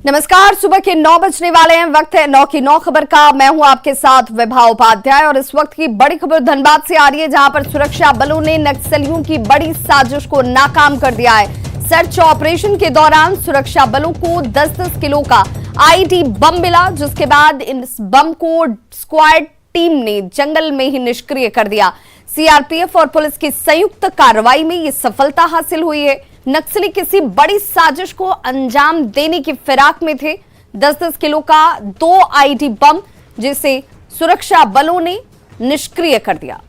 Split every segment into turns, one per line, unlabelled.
नमस्कार, सुबह के 9 बजने वाले हैं। वक्त है 9 की 9 खबर का। मैं हूं आपके साथ विभा उपाध्याय और इस वक्त की बड़ी खबर धनबाद से आ रही है, जहां पर सुरक्षा बलों ने नक्सलियों की बड़ी साजिश को नाकाम कर दिया है। सर्च ऑपरेशन के दौरान सुरक्षा बलों को 10-10 किलो का आईईडी बम मिला, जिसके बाद इस बम को स्क्वाड टीम ने जंगल में ही निष्क्रिय कर दिया। सीआरपीएफ और पुलिस की संयुक्त कार्रवाई में यह सफलता हासिल हुई है। नक्सली किसी बड़ी साजिश को अंजाम देने की फिराक में थे। 10-10 किलो का 2 आईईडी बम, जिसे सुरक्षा बलों ने निष्क्रिय कर दिया।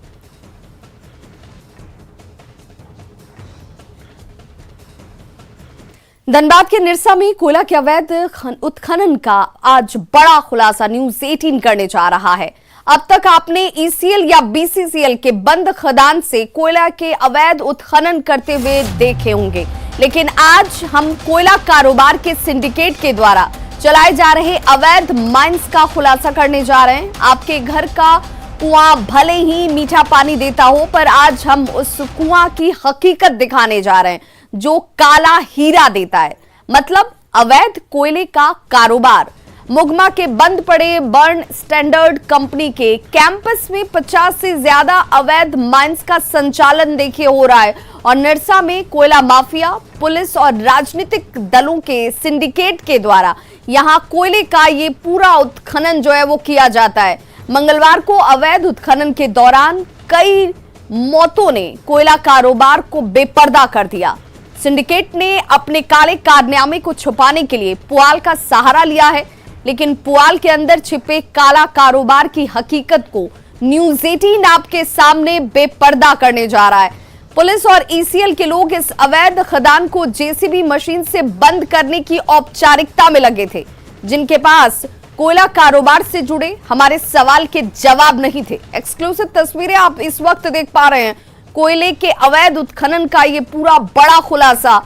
धनबाद के निरसा में कोयला के अवैध उत्खनन का आज बड़ा खुलासा न्यूज़ 18 करने जा रहा है। अब तक आपने ईसीएल या बीसीसीएल के बंद खदान से कोयला के अवैध उत्खनन करते हुए देखे होंगे, लेकिन आज हम कोयला कारोबार के सिंडिकेट के द्वारा चलाए जा रहे अवैध माइंस का खुलासा करने जा रहे हैं। आपके घर का कुआं भले ही मीठा पानी देता हो, पर आज हम उस कुआं की हकीकत दिखाने जा रहे हैं जो काला हीरा देता है, मतलब अवैध कोयले का कारोबार। मुगमा के बंद पड़े बर्न स्टैंडर्ड कंपनी के कैंपस में 50 से ज्यादा अवैध माइंस का संचालन देखिए हो रहा है और निरसा में कोयला माफिया, पुलिस और राजनीतिक दलों के सिंडिकेट के द्वारा यहां कोयले का ये पूरा उत्खनन जो है वो किया जाता है। मंगलवार को अवैध उत्खनन के दौरान कई मौतों ने कोयला कारोबार को बेपर्दा कर दिया। सिंडिकेट ने अपने काले कारनामे को छुपाने के लिए पुआल का सहारा लिया है, लेकिन पुआल के अंदर छिपे काला कारोबार की हकीकत को न्यूज़ 18 आपके सामने बेपर्दा करने जा रहा है। पुलिस और ईसीएल के लोग इस अवैध खदान को जेसीबी मशीन से बंद करने की औपचारिकता में लगे थे, जिनके पास कोयला कारोबार से जुड़े हमारे सवाल के जवाब नहीं थे। एक्सक्लूसिव तस्वीरें आप इस वक्त देख पा रहे हैं। कोयले के अवैध उत्खनन का ये पूरा बड़ा खुलासा,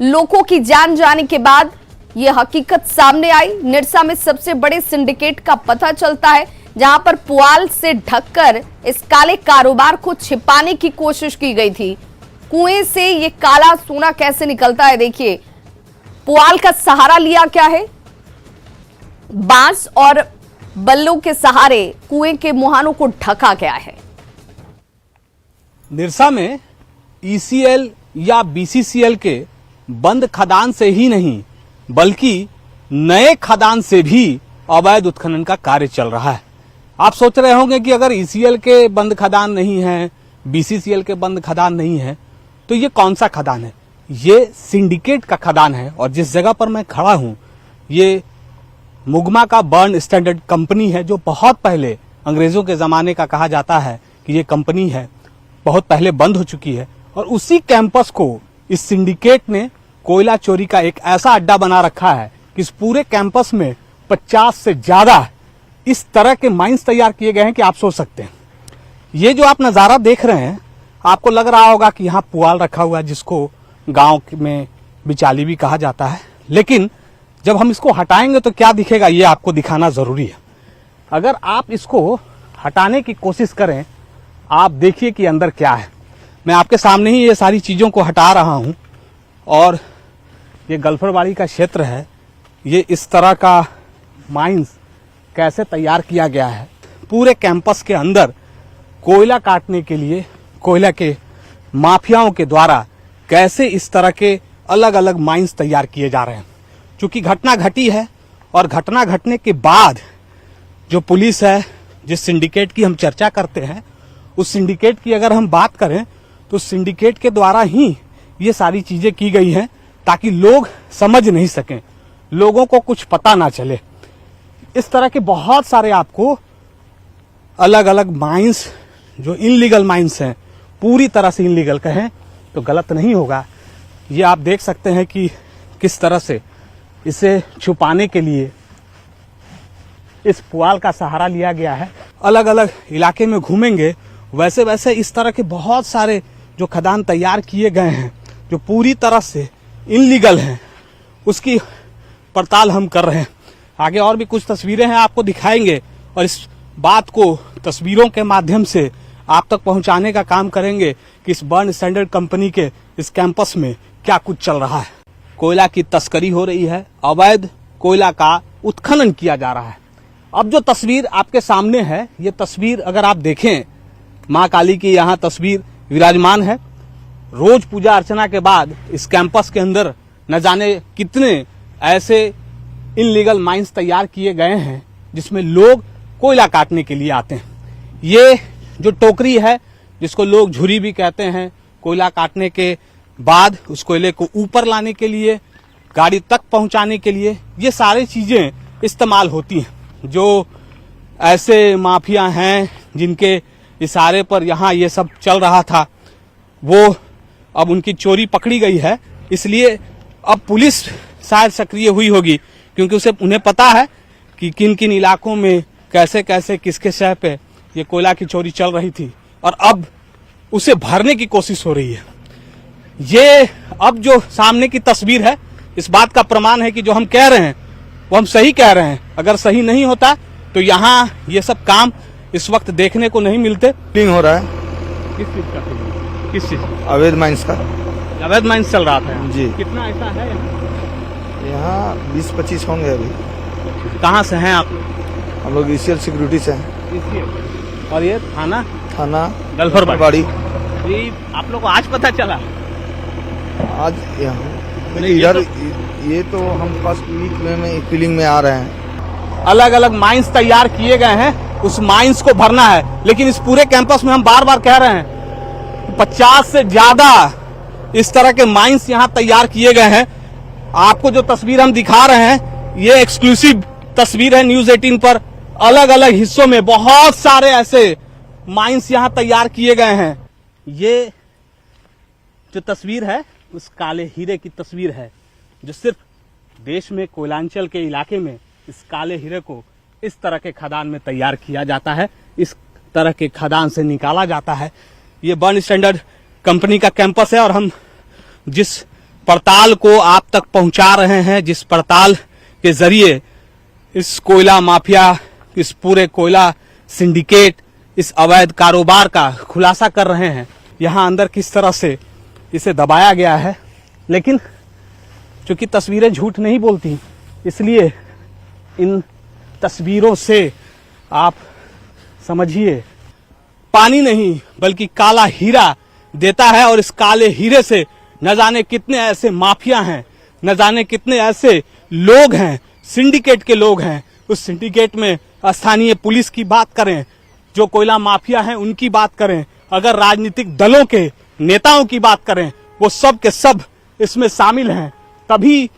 लोगों की जान जाने के बाद ये हकीकत सामने आई। निरसा में सबसे बड़े सिंडिकेट का पता चलता है, जहां पर पुआल से ढककर इस काले कारोबार को छिपाने की कोशिश की गई थी। कुएं से ये काला सोना कैसे निकलता है, देखिए। पुआल का सहारा लिया क्या है, बांस और बल्लों के सहारे कुएं के मुहानों को ढका गया है।
निरसा में ईसीएल या बीसीसीएल के बंद खदान से ही नहीं, बल्कि नए खदान से भी अवैध उत्खनन का कार्य चल रहा है। आप सोच रहे होंगे कि अगर ईसीएल के बंद खदान नहीं है, बीसीसीएल के बंद खदान नहीं है, तो ये कौन सा खदान है? ये सिंडिकेट का खदान है। और जिस जगह पर मैं खड़ा हूं, ये मुगमा का बर्न स्टैंडर्ड कंपनी है, जो बहुत पहले अंग्रेजों के जमाने का कहा जाता है कि ये कंपनी है, बहुत पहले बंद हो चुकी है। और उसी कैंपस को इस सिंडिकेट ने कोयला चोरी का एक ऐसा अड्डा बना रखा है कि इस पूरे कैंपस में 50 से ज्यादा इस तरह के माइंस तैयार किए गए हैं कि आप सोच सकते हैं। ये जो आप नजारा देख रहे हैं, आपको लग रहा होगा कि यहाँ पुआल रखा हुआ है, जिसको गांव में बिचाली भी कहा जाता है, लेकिन जब हम इसको हटाएंगे तो क्या दिखेगा, ये आपको दिखाना जरूरी है। अगर आप इसको हटाने की कोशिश करें, आप देखिए कि अंदर क्या है। मैं आपके सामने ही ये सारी चीजों को हटा रहा हूं और ये गल्फरबाड़ी का क्षेत्र है। ये इस तरह का माइंस कैसे तैयार किया गया है, पूरे कैंपस के अंदर कोयला काटने के लिए कोयला के माफियाओं के द्वारा कैसे इस तरह के अलग अलग माइंस तैयार किए जा रहे हैं। चूंकि घटना घटी है और घटना घटने के बाद जो पुलिस है, जिस सिंडिकेट की हम चर्चा करते हैं, उस सिंडिकेट की अगर हम बात करें तो सिंडिकेट के द्वारा ही ये सारी चीजें की गई हैं, ताकि लोग समझ नहीं सकें, लोगों को कुछ पता ना चले। इस तरह के बहुत सारे आपको अलग अलग माइंस, जो इनलीगल माइंस हैं, पूरी तरह से इनलीगल कहें तो गलत नहीं होगा, ये आप देख सकते हैं कि किस तरह से इसे छुपाने के लिए इस पुआल का सहारा लिया गया है। अलग अलग इलाके में घूमेंगे, वैसे वैसे इस तरह के बहुत सारे जो खदान तैयार किए गए हैं, जो पूरी तरह से इनलीगल हैं, उसकी पड़ताल हम कर रहे हैं। आगे और भी कुछ तस्वीरें हैं, आपको दिखाएंगे और इस बात को तस्वीरों के माध्यम से आप तक पहुंचाने का काम करेंगे कि इस बर्न स्टैंडर्ड कंपनी के इस कैंपस में क्या कुछ चल रहा है। कोयला की तस्करी हो रही है, अवैध कोयला का उत्खनन किया जा रहा है। अब जो तस्वीर आपके सामने है, ये तस्वीर अगर आप देखें, मां काली की यहाँ तस्वीर विराजमान है। रोज पूजा अर्चना के बाद इस कैंपस के अंदर न जाने कितने ऐसे इनलीगल माइंस तैयार किए गए हैं जिसमें लोग कोयला काटने के लिए आते हैं। ये जो टोकरी है, जिसको लोग झुरी भी कहते हैं, कोयला काटने के बाद उस कोयले को ऊपर लाने के लिए, गाड़ी तक पहुंचाने के लिए, ये सारी चीजें इस्तेमाल होती हैं। जो ऐसे माफिया हैं जिनके इशारे पर यहाँ ये सब चल रहा था, वो अब उनकी चोरी पकड़ी गई है। इसलिए अब पुलिस शायद सक्रिय हुई होगी, क्योंकि उन्हें पता है कि किन किन इलाकों में कैसे कैसे किसके शय पे ये कोयला की चोरी चल रही थी, और अब उसे भरने की कोशिश हो रही है। ये अब जो सामने की तस्वीर है, इस बात का प्रमाण है कि जो हम कह रहे हैं वो हम सही कह रहे हैं। अगर सही नहीं होता तो यहाँ ये सब काम इस वक्त देखने को नहीं मिलते।
फिलिंग हो रहा है।
किस चीज का फिलिंग? किस चीज?
अवैध माइंस का।
अवैध माइंस चल रहा था यहाँ?
जी।
कितना ऐसा है
यहाँ 20-25 होंगे अभी।
कहाँ से हैं आप?
हम लोग ECL सिक्योरिटी से हैं।
और ये थाना
गल्फरबाड़ी।
ये आप लोग को आज पता चला?
आज यहाँ
नहीं,
इधर ये तो हम फर्स्ट वीक में फीलिंग में आ रहे हैं।
अलग अलग माइंस तैयार किए गए हैं, उस माइंस को भरना है। लेकिन इस पूरे कैंपस में हम बार बार कह रहे हैं 50 से ज्यादा इस तरह के माइंस यहाँ तैयार किए गए हैं। आपको जो तस्वीर हम दिखा रहे हैं, ये एक्सक्लूसिव तस्वीर है न्यूज 18 पर। अलग अलग हिस्सों में बहुत सारे ऐसे माइंस यहाँ तैयार किए गए हैं। ये जो तस्वीर है उस काले हीरे की तस्वीर है, जो सिर्फ देश में कोयलांचल के इलाके में इस काले हीरे को इस तरह के खदान में तैयार किया जाता है, इस तरह के खदान से निकाला जाता है। ये बर्न स्टैंडर्ड कंपनी का कैंपस है, और हम जिस पड़ताल को आप तक पहुंचा रहे हैं, जिस पड़ताल के जरिए इस कोयला माफिया, इस पूरे कोयला सिंडिकेट, इस अवैध कारोबार का खुलासा कर रहे हैं, यहाँ अंदर किस तरह से इसे दबाया गया है। लेकिन चूंकि तस्वीरें झूठ नहीं बोलती, इसलिए इन तस्वीरों से आप समझिए, पानी नहीं बल्कि काला हीरा देता है। और इस काले हीरे से न जाने कितने ऐसे माफिया हैं, न जाने कितने ऐसे लोग हैं, सिंडिकेट के लोग हैं। उस सिंडिकेट में स्थानीय पुलिस की बात करें, जो कोयला माफिया हैं उनकी बात करें, अगर राजनीतिक दलों के नेताओं की बात करें, वो सब के सब इसमें शामिल हैं। तभी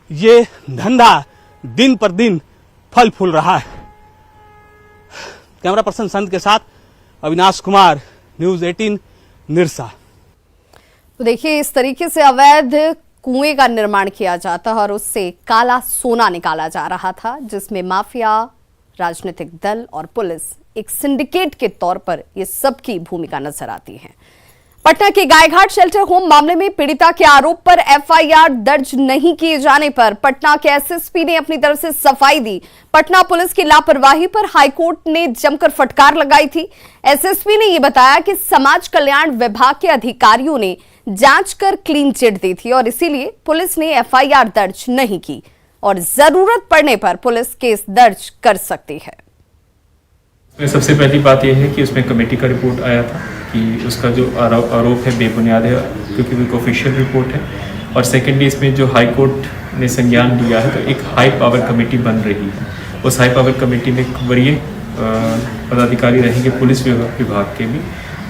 ये धंधा दिन पर दिन फल फूल रहा है। कैमरा पर्सन संत के साथ अविनाश कुमार, न्यूज 18 निरसा।
तो देखिए, इस तरीके से अवैध कुएं का निर्माण किया जाता है और उससे काला सोना निकाला जा रहा था, जिसमें माफिया, राजनीतिक दल और पुलिस एक सिंडिकेट के तौर पर ये सबकी भूमिका नजर आती है। पटना के गायघाट शेल्टर होम मामले में पीड़िता के आरोप पर FIR दर्ज नहीं किए जाने पर पटना के SSP ने अपनी तरफ से सफाई दी। पटना पुलिस की लापरवाही पर हाईकोर्ट ने जमकर फटकार लगाई थी। SSP ने यह बताया कि समाज कल्याण विभाग के अधिकारियों ने जांच कर क्लीन चिट दी थी और इसीलिए पुलिस ने FIR दर्ज नहीं की और जरूरत पड़ने पर पुलिस केस दर्ज कर सकती है।
सबसे पहली बात यह है कि उसमें कमेटी का रिपोर्ट आया था कि उसका जो आरोप है बेबुनियाद है, क्योंकि वो एक ऑफिशियल रिपोर्ट है। और सेकेंडली इसमें जो हाई कोर्ट ने संज्ञान लिया है, तो एक हाई पावर कमेटी बन रही है। उस हाई पावर कमेटी में वरीय पदाधिकारी रहेंगे पुलिस विभाग के भी।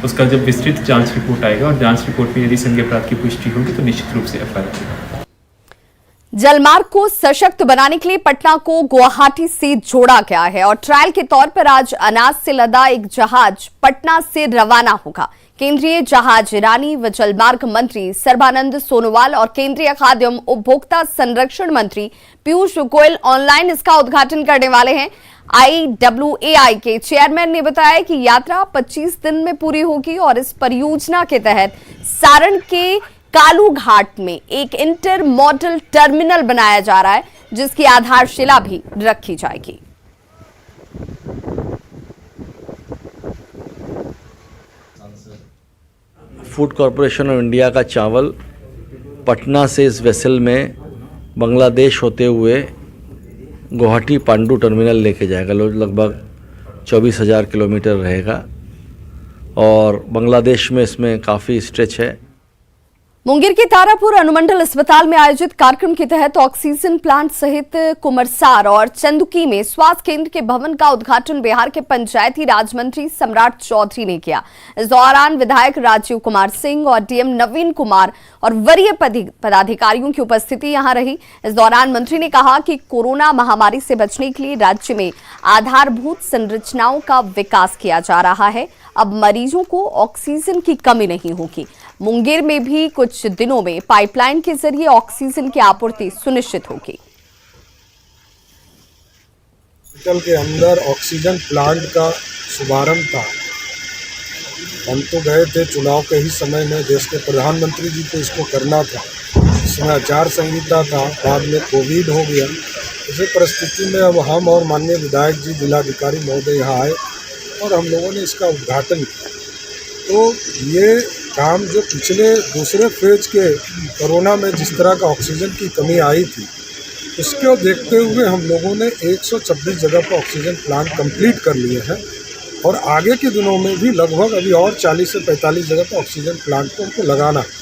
उसका जब विस्तृत जांच रिपोर्ट आएगा और जांच रिपोर्ट में यदि संज्ञेय अपराध की पुष्टि होगी तो निश्चित रूप से FIR होगा।
जलमार्ग को सशक्त बनाने के लिए पटना को गुवाहाटी से जोड़ा गया है और ट्रायल के तौर पर आज अनाज से लदा एक जहाज पटना से रवाना होगा। केंद्रीय जहाजरानी व जलमार्ग मंत्री सर्बानंद सोनोवाल और केंद्रीय खाद्य एवं उपभोक्ता संरक्षण मंत्री पीयूष गोयल ऑनलाइन इसका उद्घाटन करने वाले हैं। IWAI के चेयरमैन ने बताया कि यात्रा 25 दिन में पूरी होगी और इस परियोजना के तहत सारण के कालू घाट में एक इंटर मॉडल टर्मिनल बनाया जा रहा है, जिसकी आधारशिला भी रखी जाएगी।
फूड कॉरपोरेशन ऑफ इंडिया का चावल पटना से इस वेसल में बांग्लादेश होते हुए गुवाहाटी पांडु टर्मिनल लेके जाएगा। लगभग 24,000 किलोमीटर रहेगा और बांग्लादेश में इसमें काफ़ी स्ट्रेच है।
मुंगेर के तारापुर अनुमंडल अस्पताल में आयोजित कार्यक्रम के तहत ऑक्सीजन प्लांट सहित कुमरसार और चंदुकी में स्वास्थ्य केंद्र के भवन का उद्घाटन बिहार के पंचायती राज मंत्री सम्राट चौधरी ने किया। इस दौरान विधायक राजीव कुमार सिंह और डीएम नवीन कुमार और वरीय पदाधिकारियों की उपस्थिति यहां रही। इस दौरान मंत्री ने कहा कि कोरोना महामारी से बचने के लिए राज्य में आधारभूत संरचनाओं का विकास किया जा रहा है। अब मरीजों को ऑक्सीजन की कमी नहीं होगी। मुंगेर में भी कुछ दिनों में पाइपलाइन के जरिए ऑक्सीजन की आपूर्ति सुनिश्चित होगी।
हॉस्पिटल के अंदर ऑक्सीजन प्लांट का शुभारंभ था। हम तो गए थे चुनाव के ही समय में, देश के प्रधानमंत्री जी को इसको करना था। इसमें आचार संहिता था, बाद में कोविड हो गया। इसी परिस्थिति में अब हम और माननीय विधायक जी, जिलाधिकारी महोदय यहाँ आए और हम लोगों ने इसका उद्घाटन किया। तो ये काम जो पिछले दूसरे फेज के कोरोना में जिस तरह का ऑक्सीजन की कमी आई थी, उसको देखते हुए हम लोगों ने 126 जगह पर ऑक्सीजन प्लांट कंप्लीट कर लिए हैं और आगे के दिनों में भी लगभग अभी और 40 से 45 जगह पर ऑक्सीजन प्लांट को उनको लगाना है।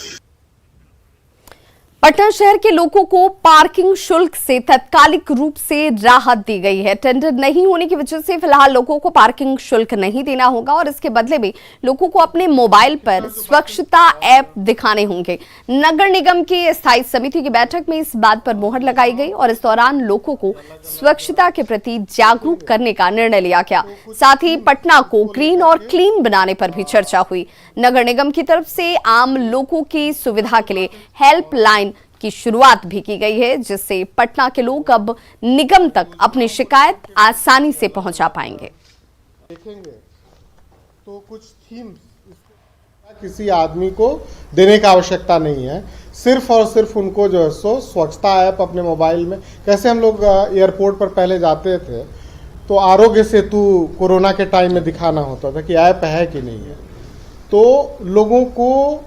पटना शहर के लोगों को पार्किंग शुल्क से तात्कालिक रूप से राहत दी गई है। टेंडर नहीं होने की वजह से फिलहाल लोगों को पार्किंग शुल्क नहीं देना होगा और इसके बदले में लोगों को अपने मोबाइल पर स्वच्छता ऐप दिखाने होंगे। नगर निगम की स्थायी समिति की बैठक में इस बात पर मोहर लगाई गई और इस दौरान लोगों को स्वच्छता के प्रति जागरूक करने का निर्णय लिया गया। साथ ही पटना को ग्रीन और क्लीन बनाने पर भी चर्चा हुई। नगर निगम की तरफ से आम लोगों की सुविधा के लिए हेल्पलाइन की शुरुआत भी की गई है, जिससे पटना के लोग अब निगम तक अपनी शिकायत आसानी से पहुंचा पाएंगे।
देखेंगे तो कुछ थीम्स किसी आदमी को देने की आवश्यकता नहीं है, सिर्फ और सिर्फ उनको जो है सो स्वच्छता ऐप अपने मोबाइल में, कैसे हम लोग एयरपोर्ट पर पहले जाते थे तो आरोग्य सेतु कोरोना के टाइम में दिखाना होता था कि ऐप है कि नहीं है, तो लोगों को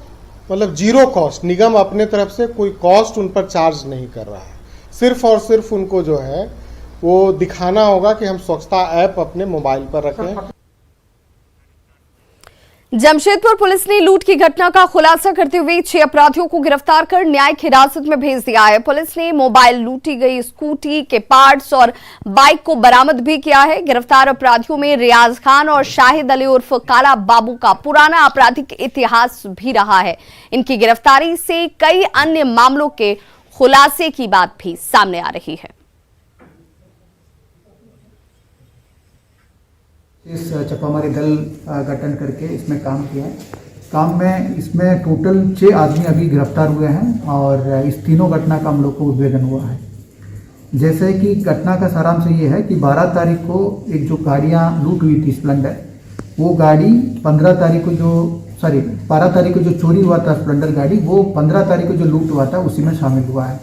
मतलब जीरो कॉस्ट, निगम अपने तरफ से कोई कॉस्ट उन पर चार्ज नहीं कर रहा है। सिर्फ और सिर्फ उनको जो है वो दिखाना होगा कि हम स्वच्छता ऐप अपने मोबाइल पर रखें।
जमशेदपुर पुलिस ने लूट की घटना का खुलासा करते हुए 6 अपराधियों को गिरफ्तार कर न्यायिक हिरासत में भेज दिया है। पुलिस ने मोबाइल, लूटी गई स्कूटी के पार्ट्स और बाइक को बरामद भी किया है। गिरफ्तार अपराधियों में रियाज खान और शाहिद अली उर्फ काला बाबू का पुराना आपराधिक इतिहास भी रहा है। इनकी गिरफ्तारी से कई अन्य मामलों के खुलासे की बात भी सामने आ रही है।
इस छापामारी दल गठन करके इसमें काम किया है। काम में इसमें टोटल 6 आदमी अभी गिरफ्तार हुए हैं और इस तीनों घटना का हम लोग को उद्भेदन हुआ है। जैसे कि घटना का सारांश ये है कि 12 तारीख को एक जो गाड़ियाँ लूट हुई थी स्प्लेंडर, वो गाड़ी 12 तारीख को जो चोरी हुआ था स्प्लेंडर गाड़ी, वो 15 तारीख को जो लूट हुआ था उसी में शामिल हुआ है।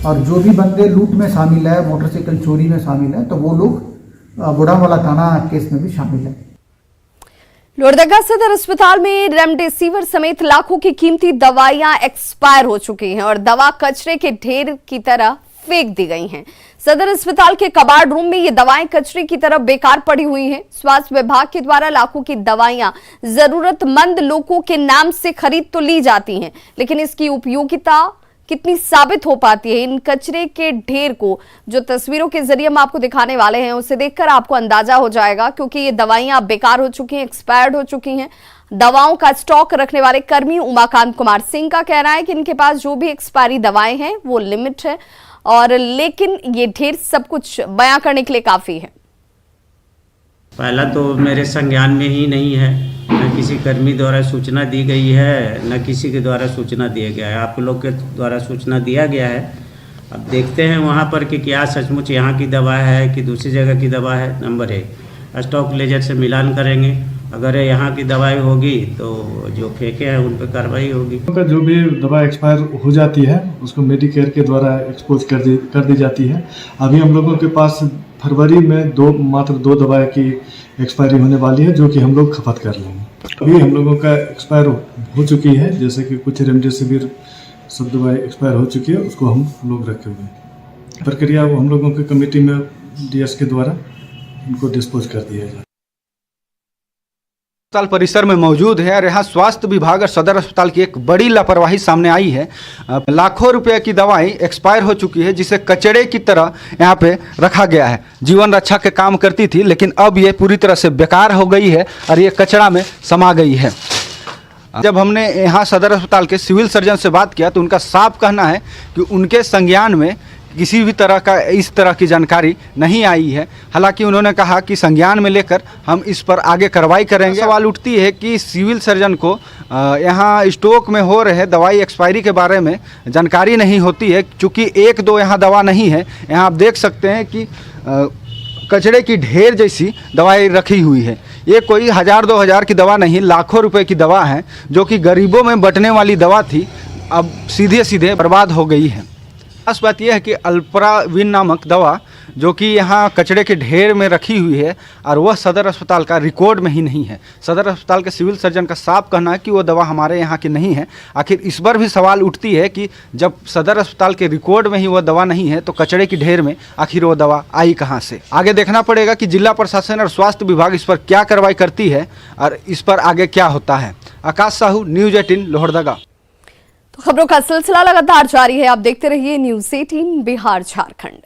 और जो भी बंदे लूट में शामिल है, मोटरसाइकिल चोरी में शामिल है, तो वो लोग बुढ़ावाला थाना केस में भी शामिल है।
लोहरदगा सदर अस्पताल में रेमडेसिविर समेत लाखों की कीमती दवाइयां एक्सपायर हो चुकी हैं और दवा कचरे के ढेर की तरह फेंक दी गई हैं। सदर अस्पताल के कबाड़ रूम में ये दवाएं कचरे की तरह बेकार पड़ी हुई हैं। स्वास्थ्य विभाग के द्वारा लाखों की दवाइयां जरूरतमंद लोगों के नाम से खरीद तो ली जाती हैं, लेकिन इसकी उपयोगिता कितनी साबित हो पाती है, इन कचरे के ढेर को जो तस्वीरों के जरिए हम आपको दिखाने वाले हैं उसे देखकर आपको अंदाजा हो जाएगा, क्योंकि ये दवाइयां बेकार हो चुकी हैं, एक्सपायर्ड हो चुकी हैं। दवाओं का स्टॉक रखने वाले कर्मी उमाकांत कुमार सिंह का कहना है कि इनके पास जो भी एक्सपायरी दवाएं हैं वो लिमिट है, और लेकिन ये ढेर सब कुछ बयां करने के लिए काफी है।
पहला तो मेरे संज्ञान में ही नहीं है, न किसी कर्मी द्वारा सूचना दी गई है, न किसी के द्वारा सूचना दिया गया है। आप लोग के द्वारा सूचना दिया गया है। अब देखते हैं वहाँ पर कि क्या सचमुच यहाँ की दवा है कि दूसरी जगह की दवा है। नंबर 1, स्टॉक लेजर से मिलान करेंगे, अगर यहाँ की दवाई होगी तो जो फेंके हैं उन पर कार्रवाई होगी।
जो भी दवा एक्सपायर हो जाती है उसको मेडिकेयर के द्वारा एक्सपोज कर दी जाती है। अभी हम लोगों के पास फरवरी में मात्र 2 दवाएं की एक्सपायरी होने वाली है, जो कि हम लोग खपत कर लेंगे। अभी हम लोगों का एक्सपायर हो चुकी है, जैसे कि कुछ रेमडेसिविर सब दवाएं एक्सपायर हो चुकी है, उसको हम लोग रखे हुए हैं। प्रक्रिया वो हम लोगों की कमेटी में डीएस के द्वारा इनको डिस्पोज कर दिया जाए।
अस्पताल परिसर में मौजूद है और यहाँ स्वास्थ्य विभाग और सदर अस्पताल की एक बड़ी लापरवाही सामने आई है। लाखों रुपए की दवाई एक्सपायर हो चुकी है, जिसे कचड़े की तरह यहाँ पे रखा गया है। जीवन रक्षा के काम करती थी, लेकिन अब ये पूरी तरह से बेकार हो गई है और ये कचरा में समा गई है। जब हमने यहाँ सदर अस्पताल के सिविल सर्जन से बात किया तो उनका साफ कहना है कि उनके संज्ञान में किसी भी तरह का इस तरह की जानकारी नहीं आई है। हालांकि उन्होंने कहा कि संज्ञान में लेकर हम इस पर आगे कार्रवाई करेंगे। सवाल उठती है कि सिविल सर्जन को यहाँ स्टॉक में हो रहे दवाई एक्सपायरी के बारे में जानकारी नहीं होती है, क्योंकि एक दो यहाँ दवा नहीं है। यहाँ आप देख सकते हैं कि कचड़े की ढेर जैसी दवाई रखी हुई है। ये कोई 1000-2000 की दवा नहीं, लाखों रुपए की दवा है, जो कि गरीबों में बंटने वाली दवा थी, अब सीधे सीधे बर्बाद हो गई है। खास बात यह है कि अल्प्राविन नामक दवा जो कि यहाँ कचड़े के ढेर में रखी हुई है और वह सदर अस्पताल का रिकॉर्ड में ही नहीं है। सदर अस्पताल के सिविल सर्जन का साफ कहना है कि वो दवा हमारे यहाँ की नहीं है। आखिर इस पर भी सवाल उठती है कि जब सदर अस्पताल के रिकॉर्ड में ही वह दवा नहीं है तो कचड़े की ढेर में आखिर वो दवा आई कहाँ से। आगे देखना पड़ेगा कि जिला प्रशासन और स्वास्थ्य विभाग इस पर क्या कार्रवाई करती है और इस पर आगे क्या होता है। आकाश साहू, न्यूज़ 18 लोहरदगा।
तो खबरों का सिलसिला लगातार जारी है। आप देखते रहिए न्यूज़ 18 बिहार झारखंड।